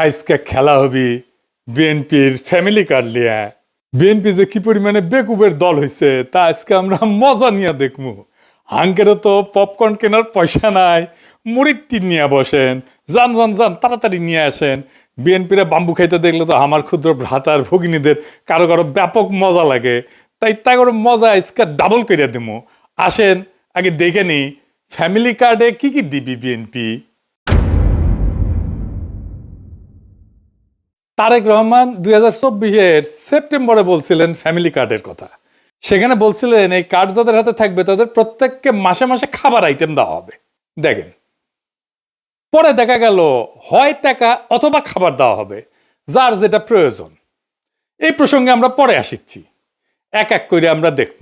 আজকে খেলা হবি বিএনপির ফ্যামিলি কার্ড লিয়া। বিএনপি যে কি পরিমাণে বেকুবের দল হয়েছে তা আজকে আমরা মজা নিয়ে দেখবো। হাঙ্কেরও তো পপকর্ন কেনার পয়সা নাই, মুড়ির টিন নিয়ে বসেন, যান যান যান তাড়াতাড়ি নিয়ে আসেন। বিএনপিরা বাম্বু খাইতে দেখলে তো আমার ক্ষুদ্র ভ্রাতার ভগিনীদের কারো কারো ব্যাপক মজা লাগে, তাই করে মজা আজকে ডাবল করে দেবো। আসেন আগে দেখে নি ফ্যামিলি কার্ডে কি কি দিবি বিএনপি। তারেক রহমান 2024-এর সেপ্টেম্বরে বলছিলেন ফ্যামিলি কার্ডের কথা। সেখানে বলছিলেন এই কার্ড যাদের হাতে থাকবে তাদের প্রত্যেককে মাসে মাসে খাবার আইটেম দেওয়া হবে। দেখেন, পরে দেখা গেল হয় টাকা অথবা খাবার দেওয়া হবে, যার যেটা প্রয়োজন। এই প্রসঙ্গে আমরা পরে আসিচ্ছি, এক এক করে আমরা দেখব।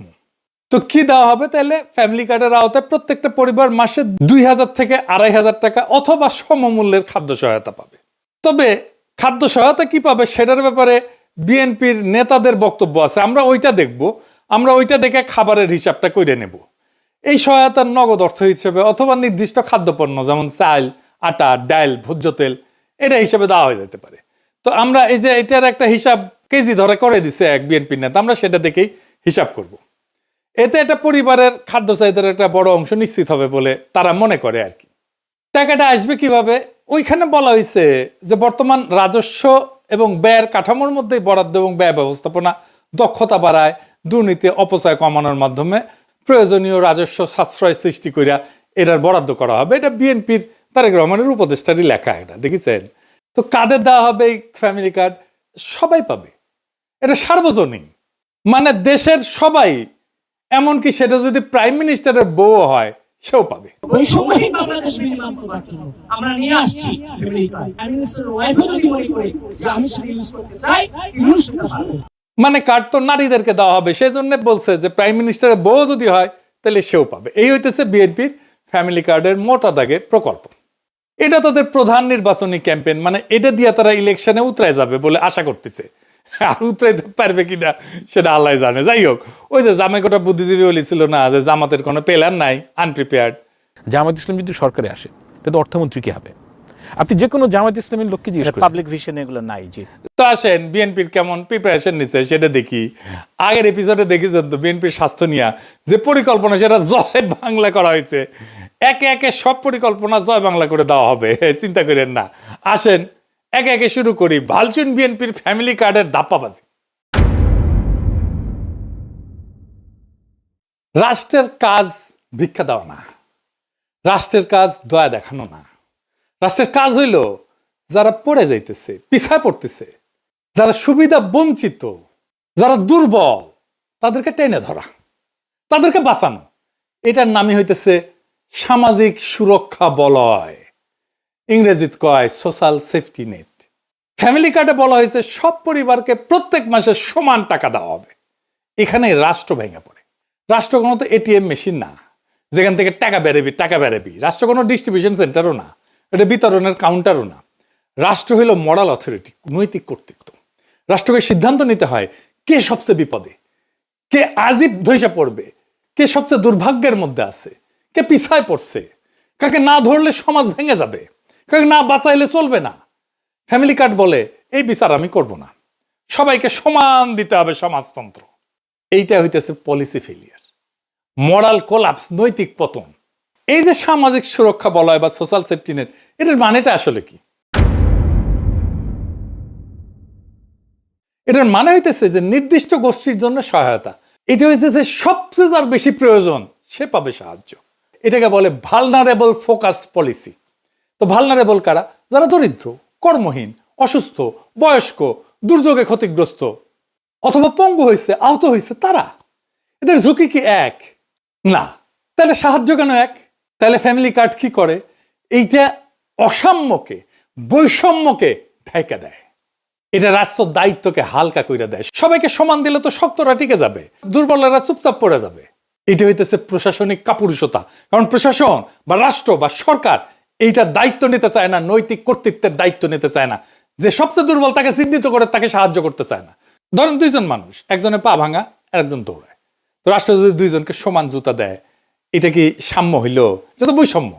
তো কি দেওয়া হবে? তাহলে ফ্যামিলি কার্ডের আওতায় প্রত্যেকটা পরিবার মাসে 2000 থেকে 2500 টাকা অথবা সমমূল্যের খাদ্য সহায়তা পাবে। তবে খাদ্য সহায়তা কি পাবে সেটার ব্যাপারে বিএনপির নেতাদের বক্তব্য আছে, আমরা ওইটা দেখব। আমরা ওইটা দেখে খাবারের হিসাবটা করে নেব। এই সহায়তার নগদ অর্থ হিসেবে অথবা নির্দিষ্ট খাদ্যপণ্য যেমন চাল, আটা, ডাল, ভোজ্য তেল এটা হিসেবে দেওয়া হয়ে যেতে পারে। তো আমরা এই যে এটার একটা হিসাব কেজি ধরে করে দিছে এক বিএনপির নেতা, আমরা সেটা দেখেই হিসাব করব। এতে একটা পরিবারের খাদ্য চাহিদার একটা বড় অংশ নিশ্চিত হবে বলে তারা মনে করে আর কি। টাকাটা আসবে কিভাবে? ওইখানে বলা হয়েছে যে বর্তমান রাজস্ব এবং ব্যয়ের কাঠামোর মধ্যে বরাদ্দ এবং ব্যয় ব্যবস্থাপনা দক্ষতা বাড়ায়, দুর্নীতি অপচয় কমানোর মাধ্যমে প্রয়োজনীয় রাজস্ব সাশ্রয় সৃষ্টি করিয়া এটার বরাদ্দ করা হবে। এটা বিএনপির তারেক রহমানের উপদেষ্টারই লেখা, এটা দেখেছেন। তো কাদের দেওয়া হবে এই ফ্যামিলি কার্ড? সবাই পাবে, এটা সার্বজনীন, মানে দেশের সবাই, এমনকি সেটা যদি প্রাইম মিনিস্টারের বউ হয় সেও পাবে। বৈষম্যহীন বাংলাদেশ বিনির্মাণ করার জন্য আমরা নিয়ে আসছি ফ্যামিলি কার্ড। প্রাইম মিনিস্টার ওয়াইফও যদি মনে করে যে আমি সেটা ইউজ করতে চাই, ইউজ করতে পারবে। মানে কার্ড তো নারীদেরকে দেওয়া হবে, সেই জন্য বলছে যে প্রাইম মিনিস্টারের বউ যদি হয় তাহলে সেও পাবে। এই হইতেছে বিএনপির ফ্যামিলি কার্ডের মোটা দাগে প্রকল্প। এটা তাদের প্রধান নির্বাচনী ক্যাম্পেইন, মানে এটা দিয়ে তারা ইলেকশনে উতরায় যাবে বলে আশা করতেছে। আর উতরাইতে পারবে কিনা সেটা আল্লাহ জানে। যাই হোক, ওই যে জামাইকোটা বুদ্ধিজীবী বলেছিল না যে জামাতের কোনো প্ল্যান নাই, আনপ্রিপেয়ার্ড। জামায়াত ইসলাম যদি সরকারে আসে তাহলে অর্থমন্ত্রী কি হবে? আপনি যে কোনো জামায়াত ইসলামের লোককে জিজ্ঞেস করেন, পাবলিক ভিশন এগুলো নাই। জি, তো আসেন বিএনপির কেমন প্রিপারেশন নিচ্ছে সেটা দেখি। আগের এপিসোডে দেখেছেন তো বিএনপির স্বাস্থ্য নিয়ে যে পরিকল্পনা, সেটা জয় বাংলা করা হয়েছে। একে একে সব পরিকল্পনা জয় বাংলা করে দেওয়া হবে, চিন্তা করেন না। আসেন একে একে শুরু করি ভালচুন বিএনপির ফ্যামিলি কার্ডের ধাপ্পাবাজি। রাষ্ট্রের কাজ ভিক্ষা দেওয়া না, রাষ্ট্রের কাজ দয়া দেখানো না। রাষ্ট্রের কাজ হইল যারা পড়ে যাইতেছে, পিছায় পড়তেছে, যারা সুবিধা বঞ্চিত, যারা দুর্বল, তাদেরকে টেনে ধরা, তাদেরকে বাঁচানো। এটার নামই হইতেছে সামাজিক সুরক্ষা বলয়, ইংরেজিত কয় সোশ্যাল সেফটি নেট। ফ্যামিলি কার্ডে বলা হয়েছে সব পরিবারকে প্রত্যেক মাসে সমান টাকা দেওয়া হবে। এখানে রাষ্ট্র ভেঙে পড়ে। রাষ্ট্র কোনো তো এটিএম মেশিন না যেখান থেকে টাকা বেরোবি। রাষ্ট্র কোনো ডিস্ট্রিবিউশন সেন্টারও না, এটা বিতরণের কাউন্টারও না। রাষ্ট্র হইল মরাল অথরিটি, নৈতিক কর্তৃত্ব। রাষ্ট্রকে সিদ্ধান্ত নিতে হয় কে সবচেয়ে বিপদে, কে আজীব ধৈর্য পড়বে, কে সবচেয়ে দুর্ভাগ্যের মধ্যে আছে, কে পিছায় পড়ছে, কাকে না ধরলে সমাজ ভেঙে যাবে, কাকে না বাঁচাইলে চলবে না। ফ্যামিলি কার্ড বলে এই বিচার আমি করব না, সবাইকে সমান দিতে হবে সমাজতন্ত্র। এইটা হইতেছে পলিসি ফেলিয়ার, মরাল কোলাপস, নৈতিক পতন। এই যে সামাজিক সুরক্ষা বলয় বা সোশ্যাল সেফটি নেট, এটার মানেটা আসলে কি? এটার মানে হইতেছে যে নির্দিষ্ট গোষ্ঠীর জন্য সহায়তা। এটা হইতেছে যে সবচেয়ে যার বেশি প্রয়োজন সে পাবে সাহায্য। এটাকে বলে ভালনারেবল ফোকাসড পলিসি। তো ভালনারেবল কারা? যারা দরিদ্র, কর্মহীন, অসুস্থ, বয়স্ক, দুর্যোগে ক্ষতিগ্রস্ত অথবা পঙ্গু হয়েছে, আহত হয়েছে, তারা। এদের ঝুঁকি কি এক? না। তাহলে সাহায্য কেন এক? তাহলে ফ্যামিলি কার্ড কি করে? এইটা অসাম্যকে, বৈষম্যকে ঢাইকা দেয়। এটা রাষ্ট্র দায়িত্বকে হালকা কইরা দেয়। সবাইকে সমান দিলে তো শক্তরা টিকে যাবে, দুর্বলেরা চুপচাপ পড়ে যাবে। এটা হইতেছে প্রশাসনিক কাপুরুষতা। কারণ প্রশাসন বা রাষ্ট্র বা সরকার এইটা দায়িত্ব নিতে চায় না, নৈতিক কর্তৃত্বের দায়িত্ব নিতে চায় না। যে সবচেয়ে দুর্বল তাকে চিহ্নিত করে তাকে সাহায্য করতে চায় না। ধরেন দুইজন মানুষ, একজনের পা ভাঙা আর একজন দৌড়ায়। তো রাষ্ট্র যদি দুইজনকে সমান জুতা দেয়, এটা কি সাম্য হইল? এটা তো বৈষম্য,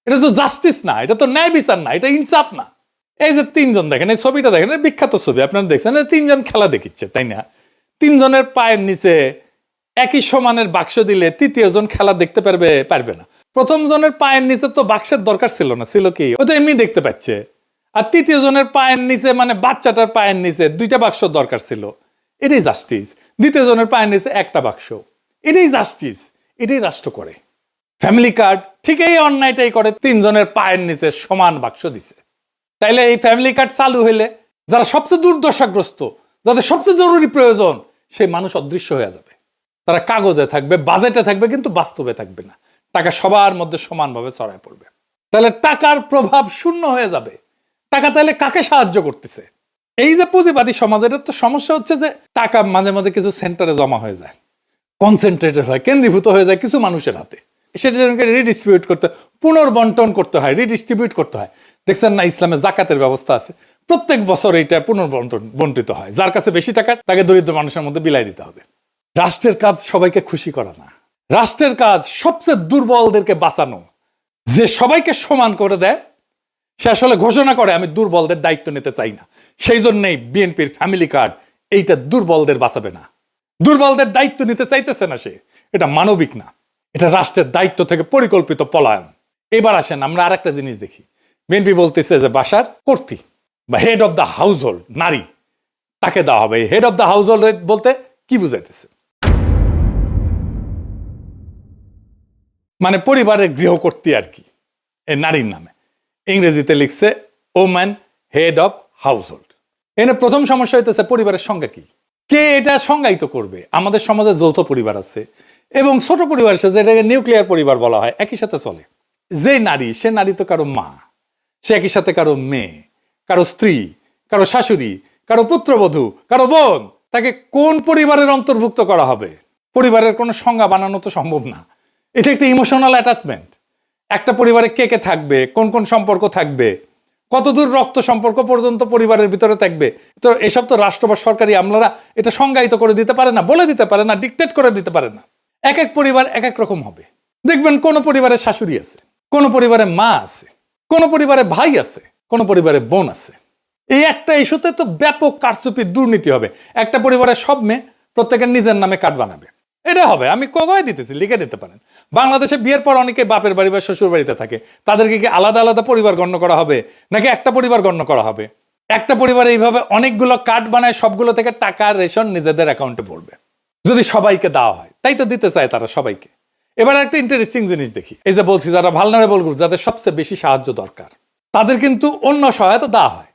এটা তো জাস্টিস না, এটা তো ন্যায় বিচার না, এটা ইনসাফ না। এই যে তিনজন দেখেন, এই ছবিটা দেখেন, বিখ্যাত ছবি আপনারা দেখছেন, তিনজন খেলা দেখিচ্ছে, তাই না? তিনজনের পায়ের নিচে একই সমানের বাক্স দিলে তৃতীয় জন খেলা দেখতে পারবে না। প্রথম জনের পায়ের নিচে তো বাক্সের দরকার ছিল না, ছিল কি, ও তো এমনি দেখতে পাচ্ছে। আর তৃতীয় জনের পায়ের নিচে মানে বাচ্চাটার পায়ের নিচে 2টা বাক্স দরকার ছিল, এটাই জাস্টিস। দ্বিতীয় জনের পায়ের নিচে একটা বাক্স, এটাই জাস্টিস, এটাই রাষ্ট্র করে। ফ্যামিলি কার্ড ঠিক এই অন্যায়টাই করে, তিনজনের পায়ের নিচে সমান বাক্স দিছে। তাইলে এই ফ্যামিলি কার্ড চালু হইলে যারা সবচেয়ে দুর্দশাগ্রস্ত, যাদের সবচেয়ে জরুরি প্রয়োজন, সেই মানুষ অদৃশ্য হয়ে যাবে। তারা কাগজে থাকবে, বাজেটে থাকবে, কিন্তু বাস্তবে থাকবে না। টাকা সবার মধ্যে সমানভাবে ছড়ায় পড়বে। তাহলে টাকার প্রভাব শূন্য হয়ে যাবে। টাকা তাহলে কাকে সাহায্য করতেছে? এই যে পুঁজিবাদী সমাজ, এটার তো সমস্যা হচ্ছে যে টাকা মাঝে মাঝে কিছু সেন্টারে জমা হয়ে যায়, কনসেন্ট্রেটেড হয়, কেন্দ্রীভূত হয়ে যায় কিছু মানুষের হাতে। সেটা যেন রিডিস্ট্রিবিউট করতে, পুনর্বন্টন করতে হয়, রিডিস্ট্রিবিউট করতে হয়। দেখছেন না, ইসলামে জাকাতের ব্যবস্থা আছে, প্রত্যেক বছর এইটা বন্টিত হয়। যার কাছে বেশি টাকা, তাকে দরিদ্র মানুষের মধ্যে বিলাই দিতে হবে। রাষ্ট্রের কাজ সবাইকে খুশি করা না, রাষ্ট্রের কাজ সবচেয়ে দুর্বলদেরকে বাঁচানো। যে সবাইকে সমান করে দেয়, সে আসলে ঘোষণা করে আমি দুর্বলদের দায়িত্ব নিতে চাই না। সেই জন্যই বিএনপির ফ্যামিলি কার্ড এইটা দুর্বলদের বাঁচাবে না, দুর্বলদের দায়িত্ব নিতে চাইতেছে না সে। এটা মানবিক না, এটা রাষ্ট্রের দায়িত্ব থেকে পরিকল্পিত পলায়ন। এবার আসেন আমরা আর একটা জিনিস দেখি। বিএনপি বলতেছে যে বাসার কর্ত্রী বা head of the house hold নারী, তাকে দেওয়া হবে। Head of the house hold বলতে কি বুঝাইতেছে? মানে পরিবারের গৃহকর্ত্রী আর কি, এই নারীর নামে। ইংরেজিতে লিখছে woman head of house hold. এনে প্রথম সমস্যা হইতেছে পরিবারের সংজ্ঞা কি, কে এটা সংজ্ঞায়িত করবে? আমাদের সমাজে যৌথ পরিবার আছে এবং ছোট পরিবার আছে, যেটাকে নিউক্লিয়ার পরিবার বলা হয়, একই সাথে চলে। যে নারী, সে নারী তো কারো মা, সে একই সাথে কারো মেয়ে, কারো স্ত্রী, কারো শাশুড়ি, কারো পুত্রবধূ, কারো বোন। তাকে কোন পরিবারের অন্তর্ভুক্ত করা হবে? পরিবারের কোনো সংজ্ঞা বানানো তো সম্ভব না। এটা একটা ইমোশনাল অ্যাটাচমেন্ট। একটা পরিবারে কে কে থাকবে, কোন কোন সম্পর্ক থাকবে, কতদূর রক্ত সম্পর্ক পর্যন্ত পরিবারের ভিতরে থাকবে, তো এসব তো রাষ্ট্র বা সরকারি আমলারা এটা সংজ্ঞায়িত করে দিতে পারে না, বলে দিতে পারে না, ডিকটেট করে দিতে পারে না। এক এক পরিবার এক এক রকম হবে। দেখবেন কোন পরিবারে শাশুড়ি আছে, কোন পরিবারে মা আছে, কোন পরিবারে ভাই আছে, কোন পরিবারে বোন আছে। এই একটা ইস্যুতে তো ব্যাপক কারচুপি, দুর্নীতি হবে। একটা পরিবারের সব মেয়ে প্রত্যেকের নিজের নামে কার্ড বানাবে, এটা হবে। আমি কয়ে দিতেছি, লিখে দিতে পারেন। বাংলাদেশে বিয়ের পর অনেকে বাপের বাড়ি বা শ্বশুর বাড়িতে থাকে, তাদেরকে কি আলাদা আলাদা পরিবার গণ্য করা হবে, নাকি একটা পরিবার গণ্য করা হবে? একটা পরিবারে এইভাবে অনেকগুলো কার্ড বানায়, সবগুলো থেকে টাকা রেশন নিজেদের অ্যাকাউন্টে পড়বে, যদি সবাইকে দেওয়া হয়। তাই তো দিতে চায় তারা সবাইকে। এবার একটা ইন্টারেস্টিং জিনিস দেখি। এই যে বলছি, যারা ভালনারেবল গ্রুপ, যাদের সবচেয়ে বেশি সাহায্য দরকার, তাদের কিন্তু অন্য সহায়তা দেওয়া হয়।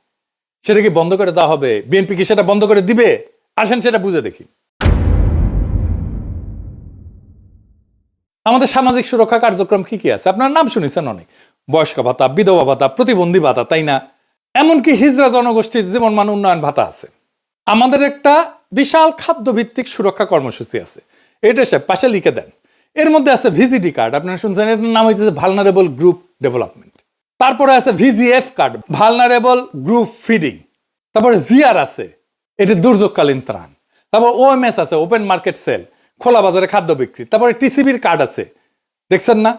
সেটা কি বন্ধ করে দেওয়া হবে? বিএনপি কি সেটা বন্ধ করে দিবে? আসেন সেটা বুঝে দেখি। আমাদের সামাজিক সুরক্ষা কার্যক্রম কি কি আছে? আপনার নাম শুনেছেন অনেক, বয়স্ক ভাতা, বিধবা ভাতা, প্রতিবন্ধী ভাতা, তাই না? এমনকি হিজড়া জনগোষ্ঠীর জীবন মান উন্নয়ন ভাতা আছে। আমাদের একটা বিশাল খাদ্যভিত্তিক সুরক্ষা কর্মসূচি আছে, এটা সে পাশে লিখে দেন। এর মধ্যে আছে ভিজিডি কার্ড, আপনারা শুনছেন, এর নাম হচ্ছে ভালনারেবল গ্রুপ ডেভেলপমেন্ট। তারপরে আছে VGF card, vulnerable group feeding. তারপরে জিআর আছে, এটি দুর্যোগকালীন ত্রাণ। তারপর ওএমএস আছে, ওপেন মার্কেট সেল, খোলা বাজারে খাদ্য বিক্রি। তারপরে টিসিবির কার্ড আছে, দেখছেন না?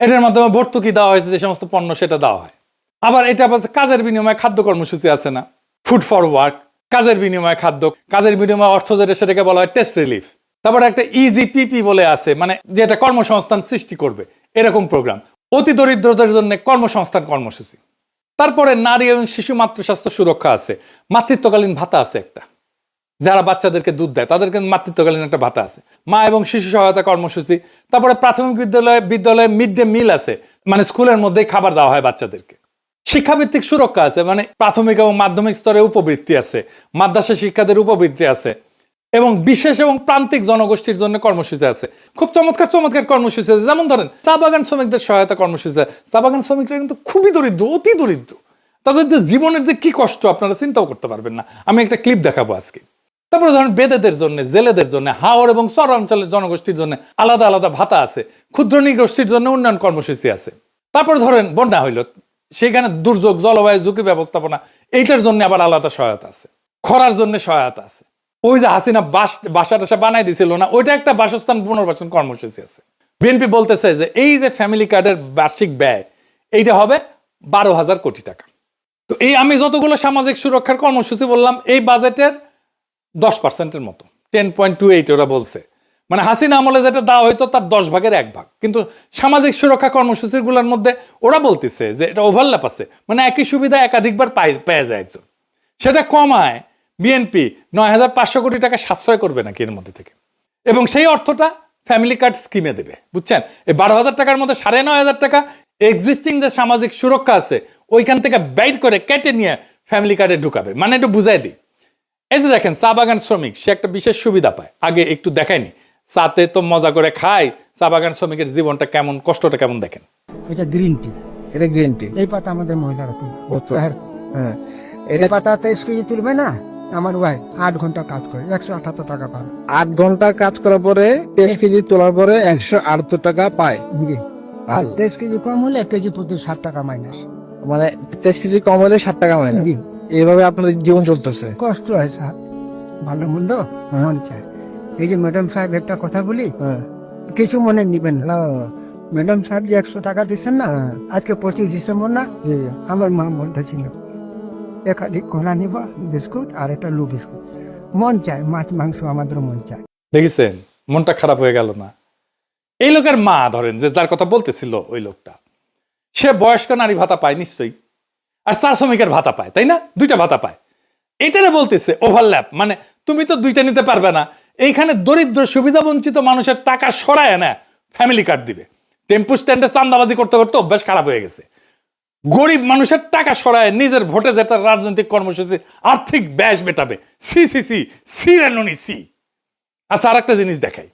এটার মাধ্যমে ভর্তুকি দেওয়া হয়েছে, যে সমস্ত পণ্য সেটা দেওয়া হয়। আবার এটা কাজের বিনিময়ে খাদ্য কর্মসূচি আছে না, ফুড ফর ওয়ার্ক, কাজের বিনিময়ে খাদ্য, কাজের বিনিময়ে অর্থ, যেটা সেটাকে বলা হয় টেস্ট রিলিফ। তারপরে একটা ইজিপিপি বলে আছে, মানে যেটা কর্মসংস্থান সৃষ্টি করবে, এরকম প্রোগ্রাম। অতি দরিদ্রদের জন্য কর্মসংস্থান কর্মসূচি। তারপরে নারী এবং শিশু মাতৃস্বাস্থ্য সুরক্ষা আছে, মাতৃত্বকালীন ভাতা আছে একটা, যারা বাচ্চাদেরকে দুধ দেয় তাদেরকে মাতৃত্বকালীন একটা ভাতা আছে, মা এবং শিশু সহায়তা কর্মসূচি। তারপরে প্রাথমিক বিদ্যালয়ে মিড ডে মিল আছে, মানে স্কুলের মধ্যেই খাবার দেওয়া হয় বাচ্চাদেরকে। শিক্ষাভিত্তিক সুরক্ষা আছে, মানে প্রাথমিক এবং মাধ্যমিক স্তরে উপবৃত্তি আছে, মাদ্রাসা শিক্ষাদের উপবৃত্তি আছে, এবং বিশেষ এবং প্রান্তিক জনগোষ্ঠীর জন্য কর্মসূচি আছে। খুব চমৎকার চমৎকার কর্মসূচি আছে। যেমন ধরেন চা বাগান শ্রমিকদের সহায়তা কর্মসূচি আছে। চা বাগান শ্রমিকরা কিন্তু খুবই দরিদ্র, অতি দরিদ্র। তাদের যে জীবনের যে কি কষ্ট আপনারা চিন্তাও করতে পারবেন না। আমি একটা ক্লিপ দেখাবো আজকে। তারপরে ধরেন বেদেদের জন্য, জেলেদের জন্য, হাওর এবং চর অঞ্চলের জনগোষ্ঠীর জন্য আলাদা আলাদা ভাতা আছে। ক্ষুদ্র নৃগোষ্ঠীর জন্য উন্নয়ন কর্মসূচি আছে। তারপর ধরেন বন্যা হইল, সেখানে দুর্যোগ, জলবায়ু ঝুঁকি ব্যবস্থাপনা, এইটার জন্য আবার আলাদা সহায়তা আছে। খরার জন্য সহায়তা আছে। ওই যে হাসিনা বাসা টাসা বানাই দিছিল না, ওইটা একটা বাসস্থান পুনর্বাসন কর্মসূচি আছে। বিএনপি বলতেছে যে এই যে ফ্যামিলি কার্ডের বার্ষিক ব্যয়, এইটা হবে 12,000 কোটি টাকা। তো এই আমি যতগুলো সামাজিক সুরক্ষার কর্মসূচি বললাম এই বাজেটের 10%-এর মতো, 10.28 ওরা বলছে। মানে হাসিনা আমলে যেটা দেওয়া হইতো তার 10 ভাগের 1 ভাগ। কিন্তু সামাজিক সুরক্ষা কর্মসূচিগুলোর মধ্যে ওরা বলতেছে যে এটা ওভারল্যাপ আছে, মানে একই সুবিধা একাধিকবার পেয়ে যায় একজন। সেটা কমায় বিএনপি 9,500 কোটি টাকা সাশ্রয় করবে নাকি এর মধ্যে থেকে, এবং সেই অর্থটা ফ্যামিলি কার্ড স্কিমে দেবে। বুঝছেন, এই 12,000 টাকার মধ্যে 9,500 টাকা এক্সিস্টিং যে সামাজিক সুরক্ষা আছে ওইখান থেকে বাইর করে কেটে নিয়ে ফ্যামিলি কার্ডে ঢুকাবে। মানে একটু বুঝাই দিই, এই যে দেখেন চা বাগান শ্রমিক সে একটা বিশেষ সুবিধা পায়, আগে একটু দেখায়নি, চাতে তো মজা করে খায়, চা বাগান শ্রমিকের জীবনটা কেমন, কষ্টটা কেমন দেখেন। এটা গ্রিন টি, এটা গ্রিন টি। এই পাতা আমাদের মহিলারা তুলবে। হ্যাঁ, এই পাতা 23 কেজি তুলবে না, আমার ওয়াইফ 8 ঘন্টা কাজ করে 178 টাকা পাবে। 8 ঘন্টা কাজ করার পরে 23 কেজি তোলার পরে 178 টাকা পায়। জি, আর 23 কেজি কম হলে 1 কেজি প্রতি 60 টাকা মাইনাস। মানে 23 কেজি কম হলে 60 টাকা হয় না। জি, এইভাবে আপনাদের জীবন চলতেছে। কষ্ট হয় স্যার, ভালো মন্দ মন চায়। এই যে ম্যাডাম সাহেব একটা কথা বলি, কিছু মনে নিবেন না। ম্যাডাম সাহেব যে 100 টাকা দিচ্ছেন না, আজকে 25 ডিসেম্বর না, আমার মা বলতেছিল একাধিক কলা নিব, বিস্কুট আর একটা লু বিস্কুট। মন চায়, মাছ মাংস আমাদের মন চায়। দেখেছেন মনটা খারাপ হয়ে গেল না? এই লোকের মা ধরেন যে যার কথা বলতেছিল ওই লোকটা, সে বয়স্ক নারী ভাতা পায় নিশ্চয়ই, আর চা শ্রমিকের ভাতা পায়, তাই না? 2টা ভাতা পায়। এটারে বলতেছে ওভারল্যাপ, মানে তুমি তো 2টা নিতে পারবে না, এইখানে দরিদ্র সুবিধা বঞ্চিত মানুষের টাকা সরায় না ফ্যামিলি কার্ড দিবে। টেম্পু স্ট্যান্ডে চান্দাবাজি করতে করতে অভ্যাস খারাপ হয়ে গেছে, গরিব মানুষের টাকা সরায় নিজের ভোটে যেটা রাজনৈতিক কর্মসূচি আর্থিক ব্যয় মেটাবে। সি সি সি সি রানুনি সি। আচ্ছা, আর একটা জিনিস দেখাই,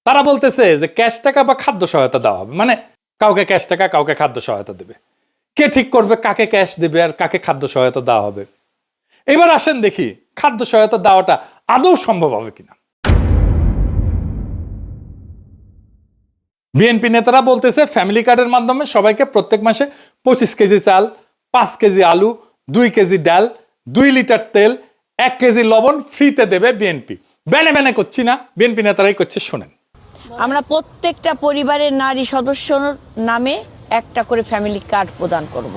তারা বলতেছে যে ক্যাশ টাকা বা খাদ্য সহায়তা দেওয়া হবে, মানে কাউকে ক্যাশ টাকা কাউকে খাদ্য সহায়তা দেবে। কে ঠিক করবে কাকে ক্যাশ দেবে আর কাকে খাদ্য সহায়তা দেওয়া হবে? এবার আসেন দেখি খাদ্য সহায়তা দেওয়াটা আদৌ সম্ভব হবে কিনা। বিএনপি নেতারা বলতেছে ফ্যামিলি কার্ডের মাধ্যমে সবাইকে প্রত্যেক মাসে 25 কেজি চাল, 5 কেজি আলু, 2 কেজি ডাল, 2 লিটার তেল, 1 কেজি লবণ ফ্রিতে দেবে বিএনপি। বেনে বেনে করছি না, বিএনপি নেতারাই করছে, শোনেন। আমরা প্রত্যেকটা পরিবারের নারী সদস্যর নামে একটা করে ফ্যামিলি কার্ড প্রদান করব।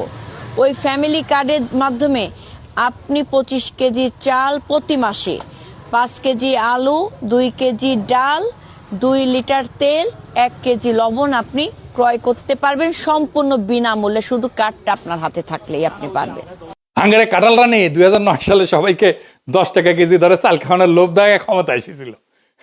ওই ফ্যামিলি কার্ডের মাধ্যমে আপনি 25 কেজি চাল প্রতি মাসে, 5 কেজি আলু, 2 কেজি ডাল, 2 লিটার তেল, 1 কেজি লবণ আপনি ক্রয় করতে পারবেন সম্পূর্ণ বিনামূল্যে, শুধু কার্ডটা আপনার হাতে থাকলেই আপনি পারবেন। হাঙ্গারে কাঁঠাল রানী 2009 সালে সবাইকে 10 টাকা কেজি ধরে চাল খাওয়ানোর লোভ দেখায় ক্ষমতায় এসেছিল।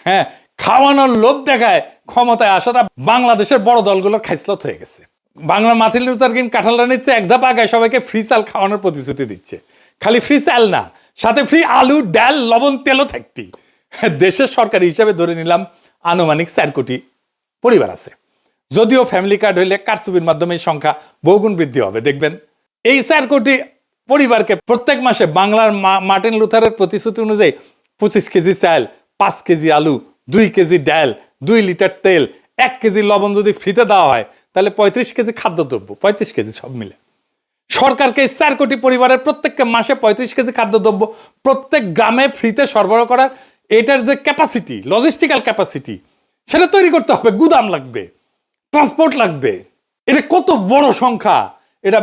হ্যাঁ, খাওয়ানোর লোভ দেখায় ক্ষমতায় আসাটা বাংলাদেশের বড় দলগুলোর খাইসলত হয়ে গেছে। বাংলা মার্টিন লুথার কিং কাঁঠাল রানীর চেয়ে 1 ধাপ আগায় সবাইকে ফ্রি চাল খাওয়ানোর প্রতিশ্রুতি দিচ্ছে। খালি ফ্রি চাল না, সাথে ফ্রি আলু, ডাল, লবণ, তেলও থাকতি। দেশের সরকারি হিসাবে ধরে নিলাম আনুমানিক 4 কোটি পরিবার আছে। যদিও ফ্যামিলি কার্ড হইলে কারচুপির মাধ্যমে এই সংখ্যা বহুগুণ বৃদ্ধি হবে। দেখবেন এই 4 কোটি পরিবারকে প্রত্যেক মাসে বাংলার মার্টিন লুথারের প্রতিশ্রুতি অনুযায়ী 25 কেজি চাল, 5 কেজি আলু, 2 কেজি ডাল, 2 লিটার তেল, 1 কেজি লবণ যদি ফ্রিতে দেওয়া হয় তাহলে 35 কেজি খাদ্যদ্রব্য, 35 কেজি সব মিলে সরকারকে 4 কোটি পরিবারের প্রত্যেককে মাসে 35 কেজি খাদ্যদ্রব্য প্রত্যেক গ্রামে ফ্রিতে সরবরাহ করার এটার যে ক্যাপাসিটি, লজিস্টিক্যাল ক্যাপাসিটি, সেটা তৈরি করতে হবে। গুদাম লাগবে, ট্রান্সপোর্ট লাগবে। এটা কত বড় সংখ্যা, এটা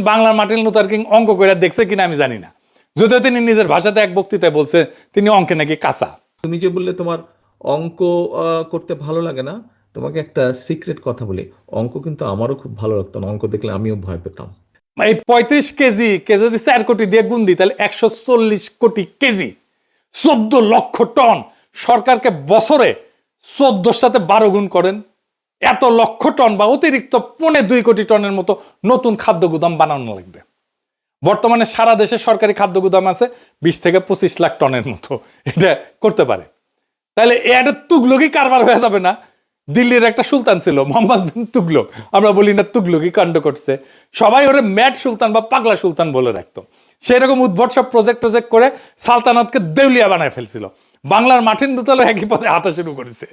বাংলার মার্টিন লুথার কিং অঙ্ক করে দেখছে কিনা আমি জানি না, যদিও তিনি নিজের ভাষাতে এক বক্তৃতায় বলছে তিনি অঙ্কে নাকি কাঁচা। তুমি যে বললে তোমার অঙ্ক করতে ভালো লাগে না, তোমাকে একটা সিক্রেট কথা বলি, অঙ্ক কিন্তু আমারও খুব ভালো লাগতো না, অঙ্ক দেখলে আমিও ভয় পেতাম। এই 35 কেজি যদি 4 কোটি দিয়ে গুণ দিই তাহলে 140 কোটি কেজি, 14 লক্ষ টন। সরকারকে বছরে 14 সাথে 12 গুণ করেন, এত লক্ষ টন বা অতিরিক্ত 2.25 কোটি টনের মতো নতুন খাদ্য গুদাম বানানো লাগবে। বর্তমানে সারা দেশে সরকারি খাদ্য গুদাম আছে 20 থেকে 25 লাখ টনের মতো, এটা করতে পারে। তাহলে এটা তুগলকি কারবার হয়ে যাবে না? দিল্লির একটা সুলতান ছিল মোহাম্মদ বিন তুগলক, আমরা বলি না তুগলকি কাণ্ড করছে, সবাই ওরে ম্যাড সুলতান বা পাগলা সুলতান বলে রাখতো। সেরকম উদ্ভট সব প্রজেক্ট করে সালতানাতকে দেউলিয়া বানায় ফেলছিল। বাংলার মার্টিন লুথারও একই পথে হাঁটা শুরু করেছে।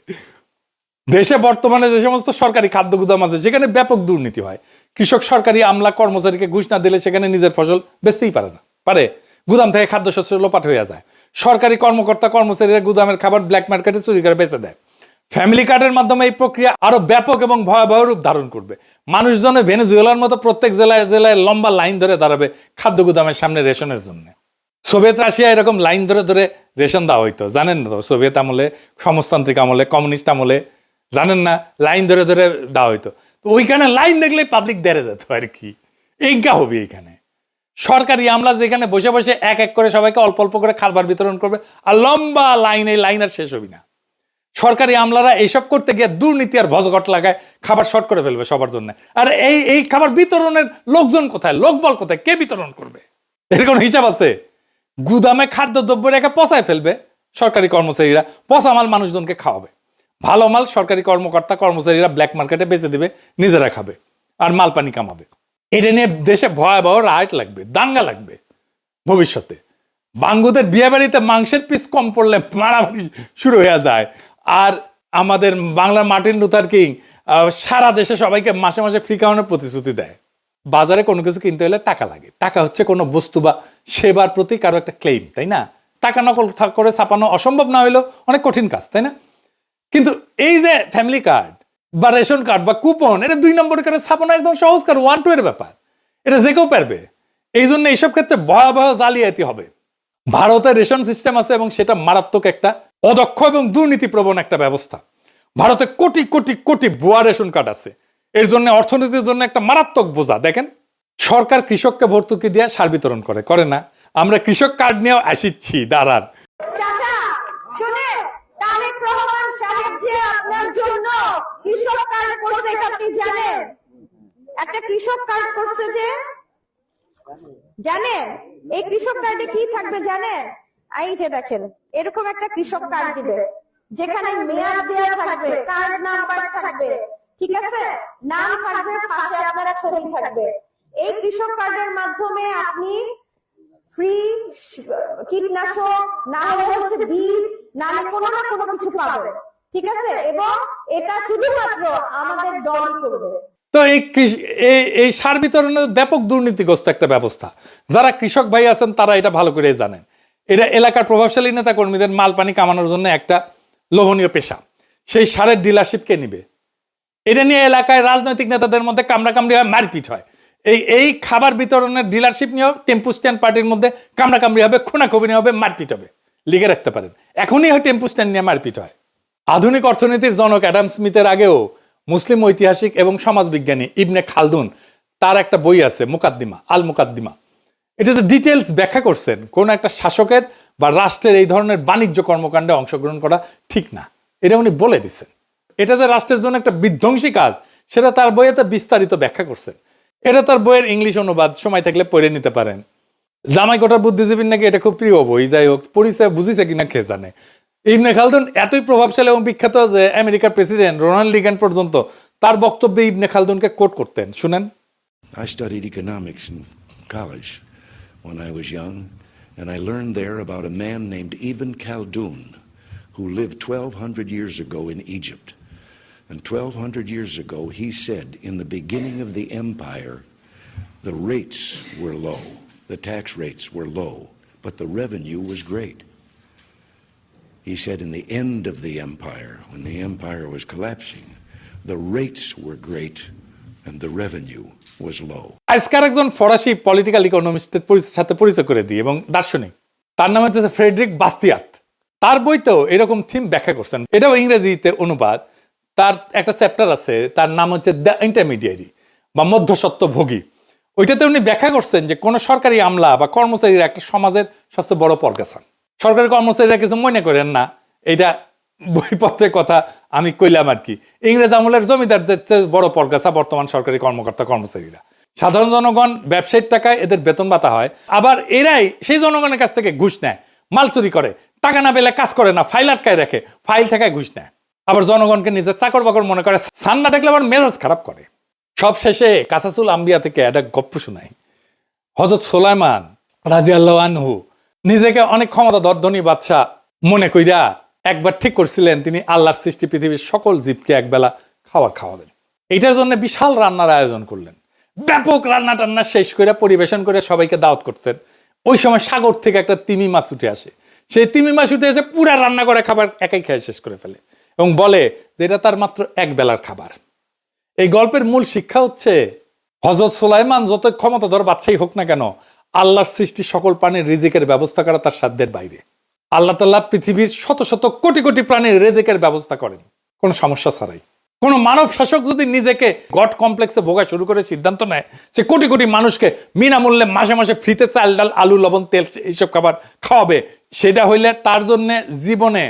দেশে বর্তমানে যে সমস্ত সরকারি খাদ্য গুদাম আছে সেখানে ব্যাপক দুর্নীতি হয়। কৃষক সরকারি আমলা কর্মচারীকে ঘুষ না দিলে সেখানে নিজের ফসল বেচতেই পারে না, পারে গুদাম থেকে খাদ্যশস্য লোপাট হয়ে যায়। সরকারি কর্মকর্তা কর্মচারীরা গুদামের খাবার ব্ল্যাক মার্কেটে চুরি করে বেচে দেয়। ফ্যামিলি কার্ডের মাধ্যমে এই প্রক্রিয়া আরো ব্যাপক এবং ভয়াবহ রূপ ধারণ করবে। মানুষজনে ভেনেজুয়েলার মতো প্রত্যেক জেলায় জেলায় লম্বা লাইন ধরে দাঁড়াবে খাদ্য গুদামের সামনে রেশনের জন্য। সোভিয়েত রাশিয়া এরকম লাইন ধরে ধরে রেশন দেওয়া হইতো, জানেন না তো? সোভিয়েত আমলে, সমাজতান্ত্রিক আমলে, কমিউনিস্ট আমলে, জানেন না, লাইন ধরে ধরে দেওয়া হইতো। তো ওইখানে লাইন দেখলে পাবলিক দেড়ে যেত আর কি। এইটা হবে এইখানে সরকারি আমলা যেখানে বসে বসে এক এক করে সবাইকে অল্প অল্প করে খাবার বিতরণ করবে, আর লম্বা লাইন, এই লাইন আর শেষ হবি না। সরকারি আমলারা এইসব করতে গিয়ে দুর্নীতি আর ভজঘট লাগায় খাবার শর্ট করে ফেলবে সবার জন্য। আর এই খাবার বিতরণের লোকজন কোথায়, লোকবল কোথায়, কে বিতরণ করবে? এর কোনো হিসাব আছে? গুদামে খাদ্যদ্রব্য রেখে পচায় ফেলবে সরকারি কর্মচারীরা, পচা মাল মানুষজনকে খাওয়াবে, ভালো মাল সরকারি কর্মকর্তা কর্মচারীরা ব্ল্যাক মার্কেটে বেচে দিবে, নিজেরা খাবে আর মাল পানি কামাবে। এটা নিয়ে দেশে ভয়াবহ রাইট লাগবে, দাঙ্গা লাগবে ভবিষ্যতে। বাঙ্গুদের বিয়ে বাড়িতে মাংসের পিস কম পড়লে মারামারি শুরু হয়ে যায়। আর আমাদের বাংলার মার্টিন লুথার কিং সারা দেশে সবাইকে মাসে মাসে ফ্রি খাওয়ানোর প্রতিশ্রুতি দেয়। বাজারে কোনো কিছু কিনতে হলে টাকা লাগে। টাকা হচ্ছে কোনো বস্তু বা সেবার প্রতি কারো একটা ক্লেম, তাই না? টাকা নকল করে ছাপানো অসম্ভব না হইলেও অনেক কঠিন কাজ, তাই না? কিন্তু এই যে ফ্যামিলি কার্ড বা রেশন কার্ড বা কুপন, এটা 2 নম্বর করে ছাপানো একদম সহজ কাজ, 1-2 এর ব্যাপার। এটা যে কেউ পারবে। এই জন্য এইসব ক্ষেত্রে ভয়াবহ জালিয়াতি হবে। ভারতের রেশন সিস্টেম আছে এবং সেটা মারাত্মক একটা অদক্ষ এবং দুর্নীতিপ্রবণ একটা ব্যবস্থা। ভারতে কোটি কোটি কোটি ভুয়া রেশন কার্ড আছে। এর জন্য অর্থনীতির জন্য একটা মারাত্মক বোঝা। দেখেন, সরকার কৃষককে ভর্তুকি দিয়ে সার বিতরণ করে না? আমরা কৃষক কার্ড নিয়েও আসিচ্ছি, দাঁড়ান। চাচা শুনে, তারেক রহমান সাহেব যে আপনার জন্য কৃষক কার্ড করছে এটা আপনি জানেন? একটা কৃষক কার্ড করছে যে, জানেন এই কৃষক কার্ডে কি থাকবে জানেন? এই যে দেখেন, এরকম একটা কৃষক কার্ড দিবে যেখানে মেয়াদ দেওয়া থাকবে, কার্ড নাম্বার থাকবে, ঠিক আছে, নাম থাকবে, পাশে আপনার ছবি থাকবে। এই কৃষক কার্ডের মাধ্যমে আপনি ফ্রি কীটনাশক, না হলে হচ্ছে বীজ, না হলে কোনো না কোনো কিছু পাবেন, ঠিক আছে? এবং এটা শুধুমাত্র আমাদের দল করবে। তো এই সার বিতরণের ব্যাপক দুর্নীতিগ্রস্ত একটা ব্যবস্থা। যারা কৃষক ভাই আছেন তারা এটা ভালো করে জানেন। এটা এলাকার প্রভাবশালী নেতা কর্মীদের মাল পানি কামানোর জন্য একটা লোভনীয় পেশা। সেই সারের ডিলারশিপ কে নিবে? এটা নিয়ে এলাকায় রাজনৈতিক নেতাদের মধ্যে কামড়াকামড়ি হয়, মারপিট হয়। এই খাবার বিতরণের ডিলারশিপ নিয়েও টেম্পু স্ট্যান্ড পার্টির মধ্যে কামড়াকামড়ি হবে, খুনাখুবি হবে, মারপিট হবে। লিখে রাখতে পারেন, এখনই হয় টেম্পু স্ট্যান্ড নিয়ে মারপিট হয়। আধুনিক অর্থনীতির জনক অ্যাডাম স্মিথের আগেও মুসলিম ঐতিহাসিক এবং সমাজবিজ্ঞানী ইবনে খালদুন, তার একটা বই আছে মুকাদ্দিমা, আল মুকাদ্দিমা। এটাতে ডিটেলস ব্যাখ্যা করছেন কোন একটা শাসকের বা রাষ্ট্রের এই ধরনের বাণিজ্য কর্মকাণ্ডে অংশগ্রহণ করা ঠিক না। এটা উনি বলে দিচ্ছেন। এটা যে রাষ্ট্রের জন্য একটা বিধ্বংসী কাজ, সেটা তার বইয়েতে বিস্তারিত ব্যাখ্যা করছেন। এটা তার বইয়ের ইংলিশ অনুবাদ, সময় থাকলে পড়ে নিতে পারেন। জামাই কোটার বুদ্ধিজীবীর নাকি এটা খুব প্রিয় বই। যাই হোক, পড়িছে বুঝিছে কিনা কে জানে। ইবনে খালদুন এতই প্রভাবশালী এবং বিখ্যাত যে আমেরিকার প্রেসিডেন্ট রোনাল্ড রিগান পর্যন্ত তার বক্তব্যে ইবনে খালদুনকে কোট করতেন। শুনেন। I studied economics in college when I was young, and I learned there about a man named Ibn Khaldun who lived 1200 years ago in Egypt. And 1200 years ago he said, in the beginning of the empire, the rates were low, the tax rates were low, but the revenue was great. He said in the end of the empire, when the empire was collapsing, the rates were great and the revenue was low. আজকার একজন ফরাসি political ইকোনমিস্টের সাথে পরিচয় করে দিই এবং দার্শনিক, তার নাম হচ্ছে ফ্রেডরিক বাস্তিয়াত। তার বইতেও এরকম থিম ব্যাখ্যা করছেন। এটাও ইংরেজিতে অনুবাদ। তার একটা চ্যাপ্টার আছে, তার নাম হচ্ছে দ্য ইন্টারমিডিয়ারি বা মধ্যস্বত্বভোগী। ওইটাতে উনি ব্যাখ্যা করছেন যে কোনো সরকারি আমলা বা কর্মচারীরা একটা সমাজের সবচেয়ে বড় পরগাছা। সরকারি কর্মচারীরা কিছু মনে করেন না, এইটা বইপত্রের কথা আমি কইলাম আর কি। ইংরেজ আমলের জমিদারদের চেয়ে বড় পরগাছা বর্তমান সরকারি কর্মকর্তা কর্মচারীরা। সাধারণ জনগণ ব্যবসায়ীর টাকায় এদের বেতন ভাতা হয়, আবার এরাই সেই জনগণের কাছ থেকে ঘুষ নেয়, মাল চুরি করে, টাকা না পেলে কাজ করে না, ফাইল আটকায় রাখে, ফাইল টাকায় ঘুষ নেয়, আবার জনগণকে নিজের চাকর বাকর মনে করে, সান না দেখলে আবার মেজাজ খারাপ করে। সব শেষে কাসাসুল আম্বিয়া থেকে একটা গপ্প শোনাই। হযরত সুলাইমান রাদিয়াল্লাহু আনহু নিজেকে অনেক ক্ষমতাধর ধনী বাদশা মনে কইরা একবার ঠিক করছিলেন তিনি আল্লাহর সৃষ্টি পৃথিবীর সকল জীবকে একবেলা খাবার খাওয়াবেন। এইটার জন্য বিশাল রান্নার আয়োজন করলেন। ব্যাপক রান্না টান্না শেষ করে পরিবেশন করে সবাইকে দাওয়াত করছেন। ওই সময় সাগর থেকে একটা তিমি মাছ উঠে আসে। সেই তিমি মাছ উঠে এসে পুরা রান্না করে খাবার একাই খেয়ে শেষ করে ফেলে। এবং বলে যে এটা তার মাত্র এক বেলার খাবার। এই গল্পের মূল শিক্ষা হচ্ছে হযরত সুলাইমান যত ক্ষমতাধর বাদশাহী হোক না কেন, আল্লাহর সৃষ্টি সকল প্রাণীর রিজিকের ব্যবস্থা করা তার সাধ্যের বাইরে। আল্লাহ তাআলা পৃথিবীর শত শত কোটি কোটি প্রাণীর রিজিকের ব্যবস্থা করেন কোনো সমস্যা ছাড়াই। কোন মানব শাসক যদি নিজেকে গড কমপ্লেক্সে ভোগা শুরু করে সিদ্ধান্ত নেয় সে কোটি কোটি মানুষকে বিনামূল্যে মাসে মাসে ফ্রিতে চাল ডাল আলু লবণ তেল এইসব খাবার খাওয়াবে, সেটা হইলে তার জন্য জীবনে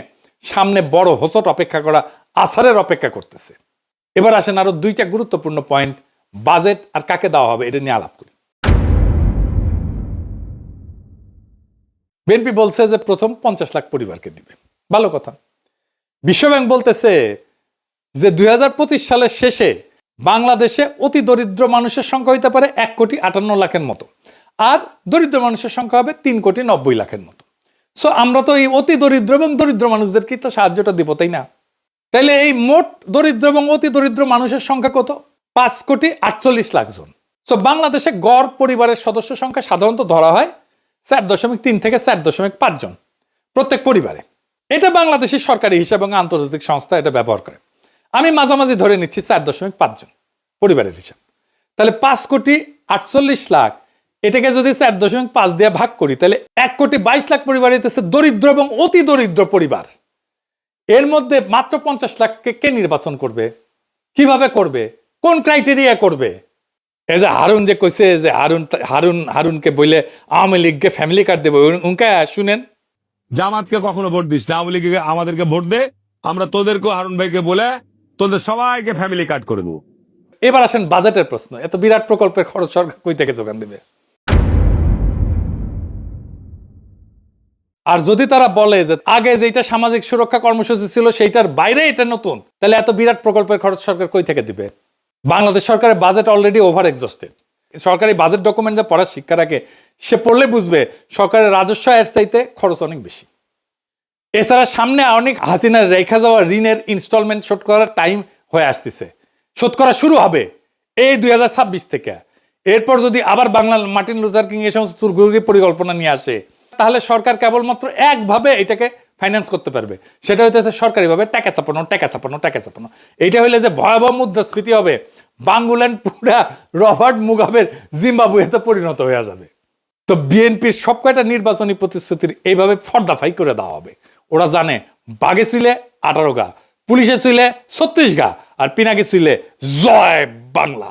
সামনে বড় হোঁচট অপেক্ষা করা, আছাড়ের অপেক্ষা করতেছে। এবার আসেন আরো দুইটা গুরুত্বপূর্ণ পয়েন্ট, বাজেট আর কাকে দেওয়া হবে এটা নিয়ে আলাপ করি। বিএনপি বলছে যে প্রথম 50 লাখ পরিবারকে দিবে, ভালো কথা। বিশ্বব্যাংক বলতেছে যে 2025 সালের শেষে বাংলাদেশে অতি দরিদ্র মানুষের সংখ্যা হইতে পারে 1,58,00,000-এর মতো, আর দরিদ্র মানুষের সংখ্যা হবে 3,90,00,000-এর মতো। সো আমরা তো এই অতি দরিদ্র এবং দরিদ্র মানুষদেরকে তো সাহায্যটা দিব, তাই না? তাইলে এই মোট দরিদ্র এবং অতি দরিদ্র মানুষের সংখ্যা কত? 5,48,00,000 জন। সো বাংলাদেশে গড় পরিবারের সদস্য সংখ্যা সাধারণত ধরা হয় 4.3 থেকে 4.5 জন প্রত্যেক পরিবারে। এটা বাংলাদেশের সরকারি হিসাব এবং আন্তর্জাতিক সংস্থা এটা ব্যবহার করে। আমি মাঝামাঝি ধরে নিচ্ছি 4.5 জন পরিবারের হিসাব। তাহলে 5,48,00,000 এটাকে যদি 4.5 দিয়ে ভাগ করি তাহলে 1,22,00,000 পরিবার হইতেছে দরিদ্র এবং অতি দরিদ্র পরিবার। এর মধ্যে মাত্র 50 লাখকে কে নির্বাচন করবে, কিভাবে করবে, কোন ক্রাইটেরিয়া করবে? এই যে হারুন যে কইছে যে হারুনকে বলে আওয়ামী লীগকে ফ্যামিলি কার্ড দেবে, উনকা শুনেন। জামাতকে কখনো ভোট দিস না, আওয়ামী লীগকে আমাদেরকে ভোট দে, আমরা তোদেরকেও হারুন ভাইকে বলে তোদের সবাইকে ফ্যামিলি কার্ড করে দেবো। এবার আসেন বাজেটের প্রশ্ন। এত বিরাট প্রকল্পের খরচ সরকার কই থেকে যোগান দেবে? আর যদি তারা বলে যে আগে যেটা সামাজিক সুরক্ষা কর্মসূচি ছিল সেইটার বাইরে এটা নতুন, তাহলে এত বিরাট প্রকল্পের খরচ সরকার কই থেকে দিবে? বাংলাদেশ সরকারের বাজেট অলরেডি ওভার এক্সস্টেড। সরকারি বাজেট ডকুমেন্ট যা পড়ার শিক্ষা রাখে সে পড়লে বুঝবে সরকারের রাজস্ব এর চাইতে খরচ অনেক বেশি। এছাড়া সামনে অনেক হাসিনার রেখা যাওয়া ঋণের ইনস্টলমেন্ট শোধ করার টাইম হয়ে আসতেছে, শোধ করা শুরু হবে এই 2026 থেকে। এরপর যদি আবার বাংলা মার্টিন লুথার কিং এই সমস্ত দুর্গোগী পরিকল্পনা নিয়ে আসে তাহলে সরকার কেবলমাত্র একভাবে এটাকে ফাইন্যান্স করতে পারবে, সেটা হইতেছে সরকারিভাবে টাকা চাপানো। এইটা হইলে যে ভয়াবহ মুদ্রাস্ফীতি হবে, বাংলাদেশ পুরা রবার্ট মুগাবের জিম্বাবুয়েতে পরিণত হয়ে যাবে। তো বিএনপির সব কয়টা নির্বাচনী প্রতিশ্রুতির এইভাবে ফর্দাফাই করে দেওয়া হবে। ওরা জানে বাঘে ছিলে 18 গা, পুলিশে ছিলে 36 গা, আর পিনাকি ছিলে জয় বাংলা।